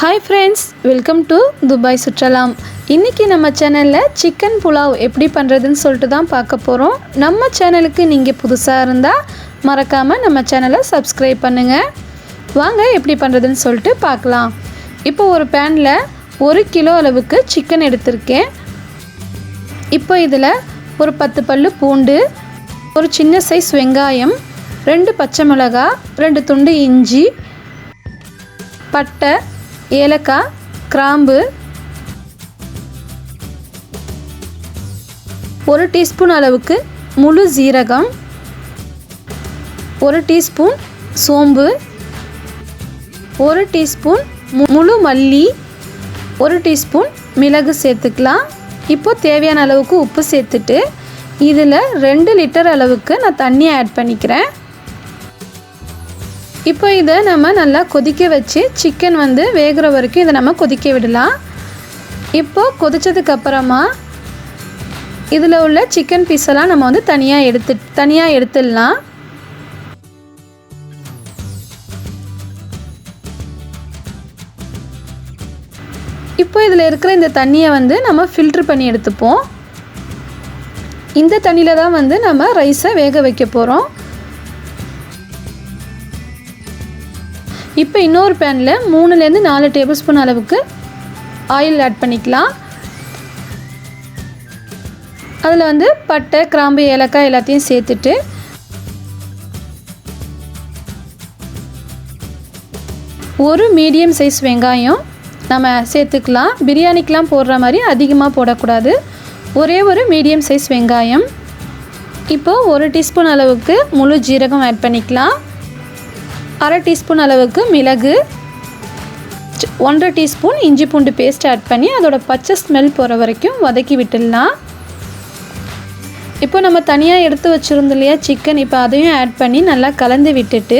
Hi friends, welcome to Dubai Sutralam. இன்னைக்கு நம்ம சேனல்ல சிக்கன் புலாவ் எப்படி பண்றதுன்னு சொல்லிட்டு தான் பார்க்க போறோம். நம்ம சேனலுக்கு நீங்க புதுசா இருந்தா மறக்காம நம்ம சேனலை Subscribe பண்ணுங்க. வாங்க எப்படி பண்றதுன்னு சொல்லிட்டு பார்க்கலாம். இப்போ ஒரு panல 1 கிலோ அளவுக்கு சிக்கன் எடுத்துர்க்கேன். இப்போ இதல ஒரு 10 பல்லு பூண்டு, ஒரு சின்ன சைஸ் வெங்காயம், 2 பச்சை மிளகாய், 2 துண்டு இஞ்சி, பட்டை, ஏலக்காய், கிராம்பு, 1 டீஸ்பூன் அளவுக்கு முழு ஜீரகம், 1 டீஸ்பூன் சோம்பு, 1 டீஸ்பூன் முழு மல்லி, 1 டீஸ்பூன் மிளகு சேர்த்துக்கலாம். இப்போ தேவையான அளவுக்கு உப்பு சேர்த்துட்டு இதில் 2 லிட்டர் அளவுக்கு நான் தண்ணி ஆட் பண்ணிக்கிறேன். இப்போ இதை நம்ம நல்லா கொதிக்க வச்சு சிக்கன் வேகிற வரைக்கும் இதை நம்ம கொதிக்க விடலாம். இப்போ கொதிச்சதுக்கு அப்புறமா இதில் உள்ள சிக்கன் பீஸெல்லாம் நம்ம தனியாக எடுத்துடலாம். இப்போ இதில் இருக்கிற இந்த தண்ணியை நம்ம ஃபில்டர் பண்ணி எடுத்துப்போம். இந்த தண்ணியில் தான் நம்ம ரைஸை வேக வைக்க போகிறோம். இப்போ இன்னொரு பேனில் 3லேருந்து 4 டேபிள் ஸ்பூன் அளவுக்கு ஆயில் ஆட் பண்ணிக்கலாம். அதில் பட்டை, கிராம்பு, ஏலக்காய் எல்லாத்தையும் சேர்த்துட்டு ஒரு மீடியம் சைஸ் வெங்காயம் நம்ம சேர்த்துக்கலாம். பிரியாணிக்கெலாம் போடுற மாதிரி அதிகமாக போடக்கூடாது. ஒரே ஒரு மீடியம் சைஸ் வெங்காயம். இப்போது 1 டீஸ்பூன் அளவுக்கு முழு ஜீரகம் ஆட் பண்ணிக்கலாம். 1/2 டீஸ்பூன் அளவுக்கு மிளகு, 1/2 டீஸ்பூன் இஞ்சி பூண்டு பேஸ்ட் ஆட் பண்ணி அதோட பச்சை ஸ்மெல் போகிற வரைக்கும் வதக்கி விட்டுடலாம். இப்போ நம்ம தனியாக எடுத்து வச்சுருந்தோம் இல்லையா சிக்கன், இப்போ அதையும் ஆட் பண்ணி நல்லா கலந்து விட்டுட்டு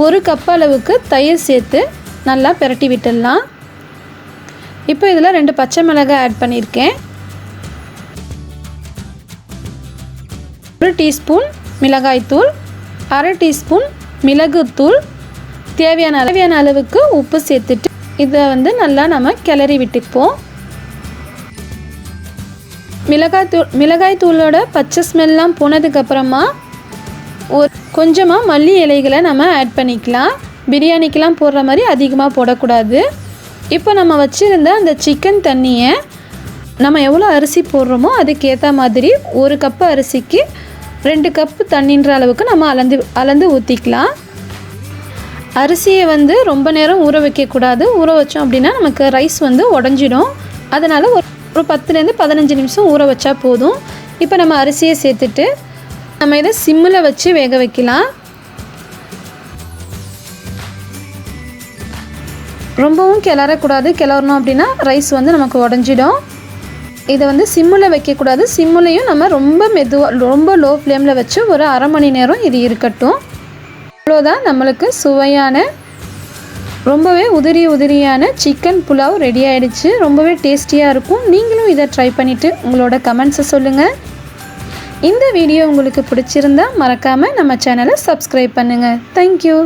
1 கப் அளவுக்கு தயிர் சேர்த்து நல்லா பிரட்டி விட்டுடலாம். இப்போ இதில் 2 பச்சை மிளகாய் ஆட் பண்ணியிருக்கேன். 1 டீஸ்பூன் மிளகாய்த்தூள், 1/2 டீஸ்பூன் மிளகுத்தூள், தேவையான அளவுக்கு உப்பு சேர்த்துட்டு இதை நல்லா நம்ம கிளறி விட்டுப்போம். மிளகாய்த்தூளோட பச்சை ஸ்மெல்லாம் போனதுக்கப்புறமா கொஞ்சமாக மல்லி இலைகளை நம்ம ஆட் பண்ணிக்கலாம். பிரியாணிக்கெலாம் போடுற மாதிரி அதிகமாக போடக்கூடாது. இப்போ நம்ம வச்சுருந்த அந்த சிக்கன் தண்ணியை நம்ம எவ்வளோ அரிசி போடுறோமோ அதுக்கேற்ற மாதிரி 1 கப்பு அரிசிக்கு 2 கப்பு தண்ணின்ற அளவுக்கு நம்ம அளந்து ஊற்றிக்கலாம். அரிசியை ரொம்ப நேரம் ஊற வைக்கக்கூடாது. ஊற வச்சோம் அப்படின்னா நமக்கு ரைஸ் உடஞ்சிடும். அதனால் ஒரு 10லேருந்து 15 நிமிஷம் ஊற வச்சா போதும். இப்போ நம்ம அரிசியை சேர்த்துட்டு நம்ம இதை சிம்மில் வச்சு வேக வைக்கலாம். ரொம்பவும் கிளறக்கூடாது. கிளறணும் அப்படின்னா ரைஸ் நமக்கு உடஞ்சிடும். இதை சிம்மில் வைக்கக்கூடாது. சிம்மிலையும் நம்ம ரொம்ப லோ ஃப்ளேமில் வச்சு ஒரு 1/2 மணி நேரம் இது இருக்கட்டும். அவ்வளோதான், நம்மளுக்கு சுவையான ரொம்பவே உதிரியான சிக்கன் புலாவ் ரெடி ஆகிடுச்சு. ரொம்பவே டேஸ்டியாக இருக்கும். நீங்களும் இதை ட்ரை பண்ணிவிட்டு உங்களோட கமெண்ட்ஸை சொல்லுங்கள். இந்த வீடியோ உங்களுக்கு பிடிச்சிருந்தா மறக்காமல் நம்ம சேனலை Subscribe பண்ணுங்கள். தேங்க்யூ.